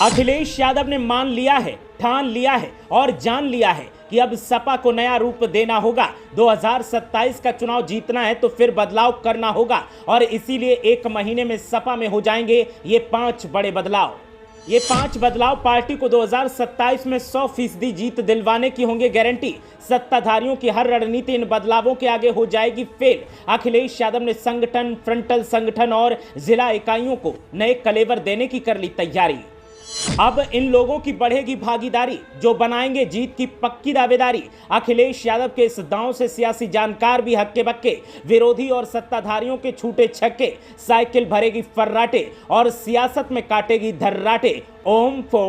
अखिलेश यादव ने मान लिया है, ठान लिया है और जान लिया है कि अब सपा को नया रूप देना होगा। 2027 का चुनाव जीतना है तो फिर बदलाव करना होगा और इसीलिए एक महीने में सपा में हो जाएंगे ये 5 बड़े बदलाव। ये 5 बदलाव पार्टी को 2027 में 100% जीत दिलवाने की होंगे गारंटी। सत्ताधारियों की हर रणनीति इन बदलावों के आगे हो जाएगी फेल। अखिलेश यादव ने संगठन, फ्रंटल संगठन और जिला इकाइयों को नए कलेवर देने की कर ली तैयारी। अब इन लोगों की बढ़ेगी भागीदारी जो बनाएंगे जीत की पक्की दावेदारी। अखिलेश यादव के इस दांव से सियासी जानकार भी हक्के बक्के, विरोधी और सत्ताधारियों के छूटे छक्के, साइकिल भरेगी फर्राटे और सियासत में काटेगी धर्राटे। ओम फो।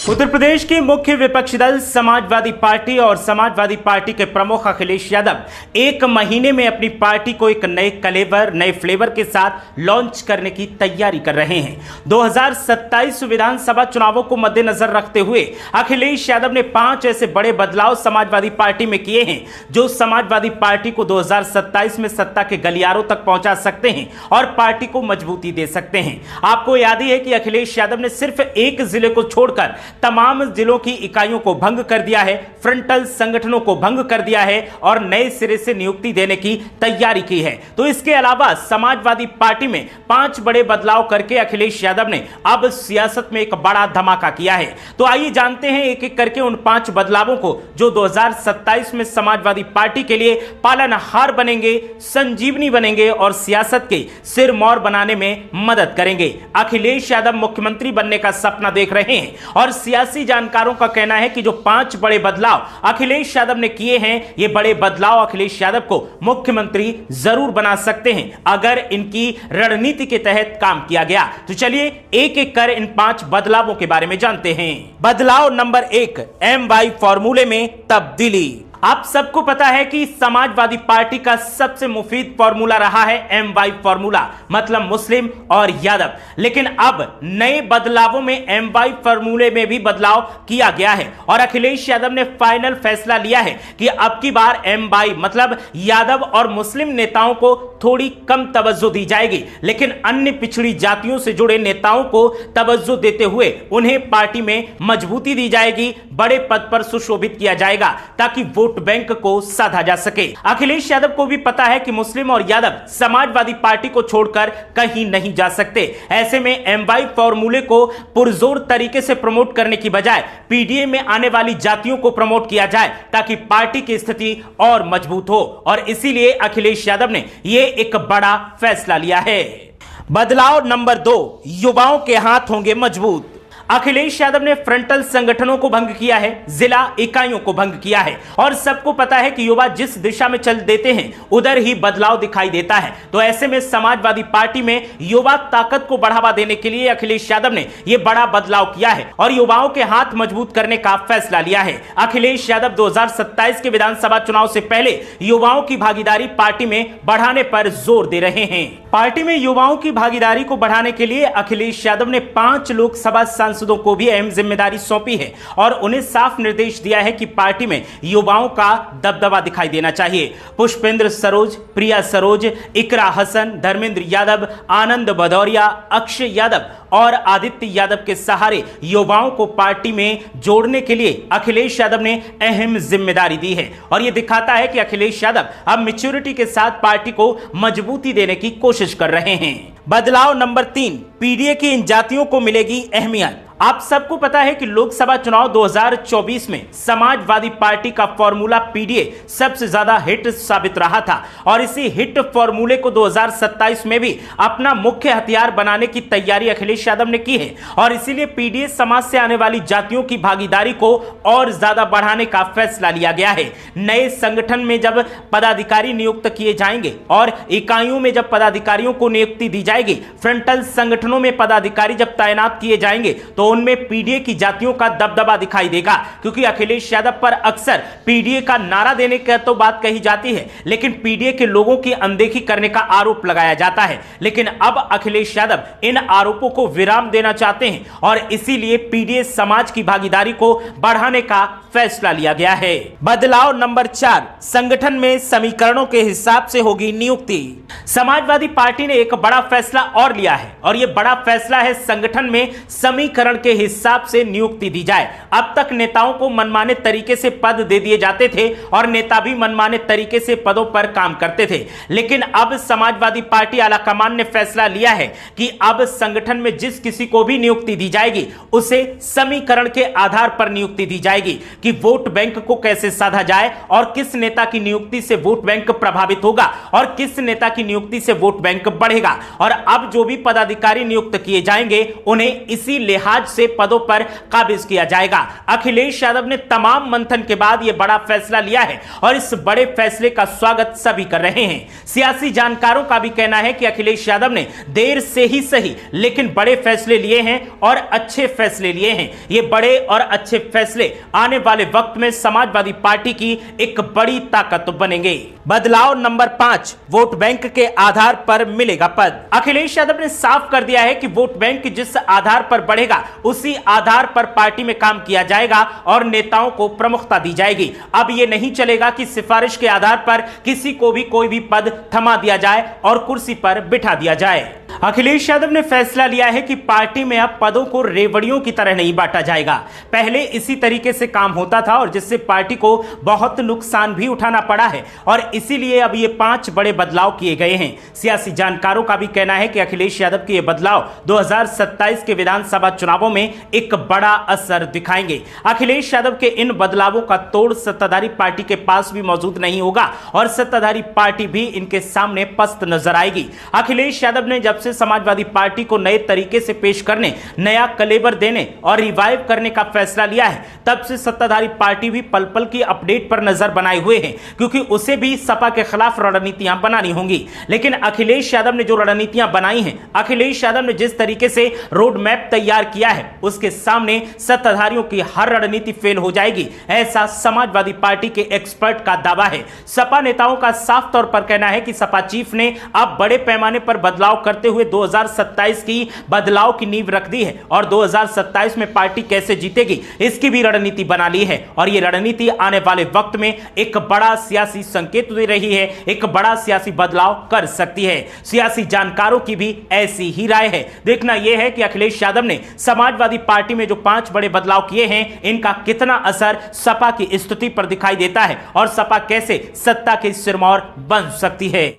उत्तर प्रदेश के मुख्य विपक्षी दल समाजवादी पार्टी और समाजवादी पार्टी के प्रमुख अखिलेश यादव एक महीने में अपनी पार्टी को एक नए कलेवर, नए फ्लेवर के साथ लॉन्च करने की तैयारी कर रहे हैं। 2027 विधानसभा चुनावों को मद्देनजर रखते हुए अखिलेश यादव ने 5 ऐसे बड़े बदलाव समाजवादी पार्टी में किए हैं जो समाजवादी पार्टी को 2027 में सत्ता के गलियारों तक पहुंचा सकते हैं और पार्टी को मजबूती दे सकते हैं। आपको याद ही है कि अखिलेश यादव ने सिर्फ एक जिले को छोड़कर तमाम जिलों की इकाइयों को भंग कर दिया है, फ्रंटल संगठनों को भंग कर दिया है और नए सिरे से नियुक्ति देने की तैयारी की है। तो इसके अलावा समाजवादी पार्टी में 5 बड़े बदलाव करके अखिलेश यादव ने अब सियासत में एक बड़ा धमाका किया है। तो आइए जानते हैं एक एक करके उन 5 बदलावों को जो 2027 में समाजवादी पार्टी के लिए पालनहार बनेंगे, संजीवनी बनेंगे और सियासत के सिरमौर बनाने में मदद करेंगे। अखिलेश यादव मुख्यमंत्री बनने का सपना देख रहे हैं और सियासी जानकारों का कहना है कि जो 5 बड़े बदलाव अखिलेश यादव ने किए हैं, ये बड़े बदलाव अखिलेश यादव को मुख्यमंत्री जरूर बना सकते हैं अगर इनकी रणनीति के तहत काम किया गया। तो चलिए एक एक कर इन 5 बदलावों के बारे में जानते हैं। बदलाव नंबर 1, MY फॉर्मूले में तब्दीली। आप सबको पता है कि समाजवादी पार्टी का सबसे मुफीद फॉर्मूला रहा है MY फॉर्मूला, मतलब मुस्लिम और यादव। लेकिन अब नए बदलावों में MY फॉर्मूले में भी बदलाव किया गया है और अखिलेश यादव ने फाइनल फैसला लिया है कि अब की बार MY मतलब यादव और मुस्लिम नेताओं को थोड़ी कम तवज्जो दी जाएगी, लेकिन अन्य पिछड़ी जातियों से जुड़े नेताओं को तवज्जो देते हुए उन्हें पार्टी में मजबूती दी जाएगी, बड़े पद पर सुशोभित किया जाएगा ताकि वोट बैंक को साधा जा सके। अखिलेश यादव को भी पता है कि मुस्लिम और यादव समाजवादी पार्टी को छोड़कर कहीं नहीं जा सकते। ऐसे में MY फॉर्मूले को पुरजोर तरीके से प्रमोट करने की बजाय PDA में आने वाली जातियों को प्रमोट किया जाए ताकि पार्टी की स्थिति और मजबूत हो और इसीलिए अखिलेश यादव ने यह एक बड़ा फैसला लिया है। बदलाव नंबर 2, युवाओं के हाथ होंगे मजबूत। अखिलेश यादव ने फ्रंटल संगठनों को भंग किया है, जिला इकाइयों को भंग किया है और सबको पता है कि युवा जिस दिशा में चल देते हैं उधर ही बदलाव दिखाई देता है। तो ऐसे में समाजवादी पार्टी में युवा ताकत को बढ़ावा देने के लिए अखिलेश यादव ने यह बड़ा बदलाव किया है और युवाओं के हाथ मजबूत करने का फैसला लिया है। अखिलेश यादव 2027 के विधानसभा चुनाव से पहले युवाओं की भागीदारी पार्टी में बढ़ाने पर जोर दे रहे हैं। पार्टी में युवाओं की भागीदारी को बढ़ाने के लिए अखिलेश यादव ने 5 लोकसभा सांसदों को भी अहम जिम्मेदारी सौंपी है और उन्हें साफ निर्देश दिया है कि पार्टी में युवाओं का दबदबा दिखाई देना चाहिए। पुष्पेंद्र सरोज, प्रिया सरोज, इकरा हसन, धर्मेंद्र यादव, आनंद भदौरिया, अक्षय यादव और आदित्य यादव के सहारे युवाओं को पार्टी में जोड़ने के लिए अखिलेश यादव ने अहम जिम्मेदारी दी है और यह दिखाता है कि अखिलेश यादव अब मैच्योरिटी के साथ पार्टी को मजबूती देने की कोशिश कर रहे हैं। बदलाव नंबर 3, PDA की इन जातियों को मिलेगी अहमियत। आप सबको पता है कि लोकसभा चुनाव 2024 में समाजवादी पार्टी का फॉर्मूला PDA सबसे ज्यादा हिट साबित रहा था और इसी हिट फॉर्मूले को 2027 में भी अपना मुख्य हथियार बनाने की तैयारी अखिलेश यादव ने की है और इसीलिए PDA समाज से आने वाली जातियों की भागीदारी को और ज्यादा बढ़ाने का फैसला लिया गया है। नए संगठन में जब पदाधिकारी नियुक्त किए जाएंगे और इकाइयों में जब पदाधिकारियों को नियुक्ति दी जाएगी, फ्रंटल संगठनों में पदाधिकारी जब तैनात किए जाएंगे तो उनमें PDA की जातियों का दबदबा दिखाई देगा, क्योंकि अखिलेश यादव पर अक्सर PDA का नारा देने की तो बात कही जाती है लेकिन PDA के लोगों की अनदेखी करने का आरोप लगाया जाता है। लेकिन अब अखिलेश यादव इन आरोपों को विराम देना चाहते हैं और इसीलिए PDA समाज की भागीदारी को बढ़ाने का फैसला लिया गया है। बदलाव नंबर 4, संगठन में समीकरणों के हिसाब से होगी नियुक्ति। समाजवादी पार्टी ने एक बड़ा फैसला और लिया है और यह बड़ा फैसला है संगठन में समीकरण समीकरण के हिसाब से नियुक्ति दी जाए। अब तक नेताओं को मनमाने तरीके से पद दे दिए जाते थे और नेता भी मनमाने तरीके से पदों पर काम करते थे, लेकिन अब समाजवादी पार्टी आलाकमान ने फैसला लिया है कि अब संगठन में जिस किसी को भी नियुक्ति दी जाएगी उसे समीकरण के आधार पर नियुक्ति दी जाएगी कि वोट बैंक को कैसे साधा जाए और किस नेता की नियुक्ति से वोट बैंक प्रभावित होगा और किस नेता की नियुक्ति से वोट बैंक बढ़ेगा। और अब जो भी पदाधिकारी नियुक्त किए जाएंगे उन्हें इसी लिहाज से पदों पर काबिज किया जाएगा। अखिलेश यादव ने तमाम मंथन के बाद यह बड़ा फैसला लिया है और इस बड़े फैसले का स्वागत सभी कर रहे हैं। सियासी जानकारों का भी कहना है कि अखिलेश यादव ने देर से ही सही लेकिन बड़े फैसले लिए हैं और अच्छे फैसले लिए हैं। ये बड़े और अच्छे फैसले आने वाले वक्त में समाजवादी पार्टी की एक बड़ी ताकत बनेंगे। बदलाव नंबर 5, वोट बैंक के आधार पर मिलेगा पद। अखिलेश यादव ने साफ कर दिया है कि वोट बैंक जिस आधार पर बढ़ेगा उसी आधार पर पार्टी में काम किया जाएगा और नेताओं को प्रमुखता दी जाएगी। अब यह नहीं चलेगा कि सिफारिश के आधार पर किसी को भी कोई भी पद थमा दिया जाए और कुर्सी पर बिठा दिया जाए। अखिलेश यादव ने फैसला लिया है कि पार्टी में अब पदों को रेवड़ियों की तरह नहीं बांटा जाएगा। पहले इसी तरीके से काम होता था और जिससे पार्टी को बहुत नुकसान भी उठाना पड़ा है और इसीलिए अब ये 5 बड़े बदलाव किए गए हैं। सियासी जानकारों का भी कहना है कि अखिलेश यादव के ये बदलाव 2027 के विधानसभा चुनावों में एक बड़ा असर दिखाएंगे। अखिलेश यादव के इन बदलावों का तोड़ सत्ताधारी पार्टी के पास भी मौजूद नहीं होगा और सत्ताधारी पार्टी भी इनके सामने पस्त नजर आएगी। अखिलेश यादव ने जब से समाजवादी पार्टी को नए तरीके से पेश करने, नया कलेवर देने और रिवाइव करने का फैसला लिया है, तब से सत्ताधारी पार्टी भी पल पल की अपडेट पर नजर बनाए हुए है, क्योंकि उसे भी सपा के खिलाफ रणनीतियां बनानी होंगी। लेकिन अखिलेश यादव ने जो रणनीतियां बनाई हैं, अखिलेश यादव ने जिस तरीके से रोड मैप तैयार किया है, उसके सामने सत्ताधारियों की हर रणनीति फेल हो जाएगी, ऐसा समाजवादी पार्टी के एक्सपर्ट का दावा है। सपा नेताओं का साफ तौर पर कहना है कि सपा चीफ ने अब बड़े पैमाने पर बदलाव करते हुए 2027 की बदलाव की नींव रख दी है और 2027 में पार्टी कैसे जीतेगी इसकी भी रणनीति बना ली है और यह रणनीति आने वाले वक्त में एक बड़ा सियासी संकेत दे रही है, एक बड़ा सियासी बदलाव कर सकती है। सियासी जानकारों की भी ऐसी ही राय है। देखना यह है कि अखिलेश यादव ने समाजवादी पार्टी में जो 5 बड़े बदलाव किए हैं, इनका कितना असर सपा की स्थिति पर दिखाई देता है और सपा कैसे सत्ता की सिरमौर बन सकती है।